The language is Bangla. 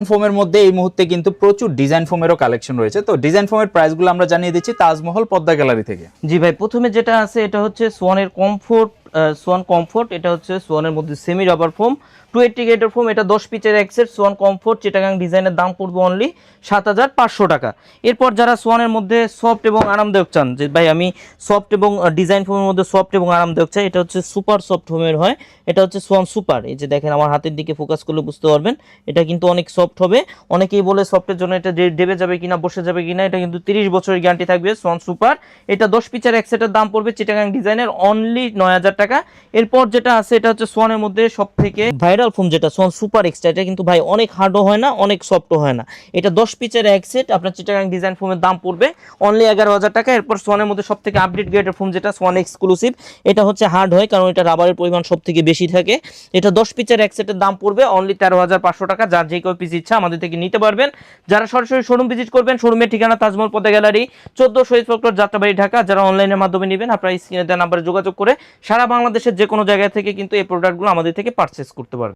ফোমের মধ্যে এই মুহূর্তে কিন্তু প্রচুর ডিজাইন ফোমেরও কালেকশন রয়েছে। তো ডিজাইন ফোমের প্রাইসগুলো আমরা জানিয়ে দিচ্ছি তাজমহল পদ্মা গ্যালারি থেকে। জি ভাই, প্রথমে যেটা আছে এটা হচ্ছে সোয়ানের কমফোর্ট, সোয়ান কমফোর্ট। এটা হচ্ছে সোয়ানের মধ্যে সেমি রাবার ফোম, 280 গ্রেডের ফোম। এটা 10 পিচের এক সেট সোয়ান কমফোর্ট চিটাগাং ডিজাইনের দাম পড়বে অনলি 7500 টাকা। এরপর যারা সোয়ানের মধ্যে সফট এবং আরামদায়ক চান, যে ভাই আমি সফট এবং ডিজাইন ফোমের মধ্যে সফট এবং আরামদায়ক চাই, এটা হচ্ছে সুপার সফট ফোমের হয়। এটা হচ্ছে সোয়ান সুপার। এই যে দেখেন আমার হাতের দিকে ফোকাস করলে বুঝতে পারবেন এটা কিন্তু অনেক সফট হবে। অনেকেই বলে সফটের জন্য এটা দেবে যাবে কিনা, বসে যাবে কিনা, এটা কিন্তু 30 বছরের গ্যারান্টি থাকবে সোয়ান সুপার। এটা 10 পিচের এক সেটের দাম পড়বে চিটাগাং ডিজাইনের অনলি 9000 টাকা। এরপর যেটা আছে এটা হচ্ছে সোয়ানের মধ্যে সব থেকে ভাইরাল ফোম, যেটা সোয়ান সুপার এক্সট্রা। এটা কিন্তু ভাই অনেক হার্ডও হয় না, অনেক সফটও হয় না। এটা 10 পিচের এক সেট আপনার চিটাগাং ডিজাইন ফোমের দাম পড়বে অনলি 11000 টাকা। এরপর সোয়ানের মধ্যে সব থেকে আপডেট গ্রেডের ফোম যেটা সোয়ান এক্সক্লুসিভ, এটা হচ্ছে হার্ড হয় কারণ এটা রাবারের পরিমাণ সব থেকে বেশি থাকে। এটা 10 পিচের এক সেটের দাম পড়বে অনলি 13500 টাকা। যার যে কেউ পিস ইচ্ছা আমাদের থেকে নিতে পারবেন। যারা সরাসরি শোরুম ভিজিট করবেন, শোরুমের ঠিকানা তাজমহল পদ্মা গ্যালারি, 14 শহীদ প্রক্টর, যাত্রাবাড়ি, ঢাকা। যারা অনলাইনের মাধ্যমে নেবেন আপনারা স্ক্রিনে দেওয়া নাম্বারে যোগাযোগ করে সারা বাংলাদেশের যে কোনো জায়গা থেকে কিন্তু এই প্রোডাক্টগুলো আমাদের থেকে পারচেস করতে পারবেন।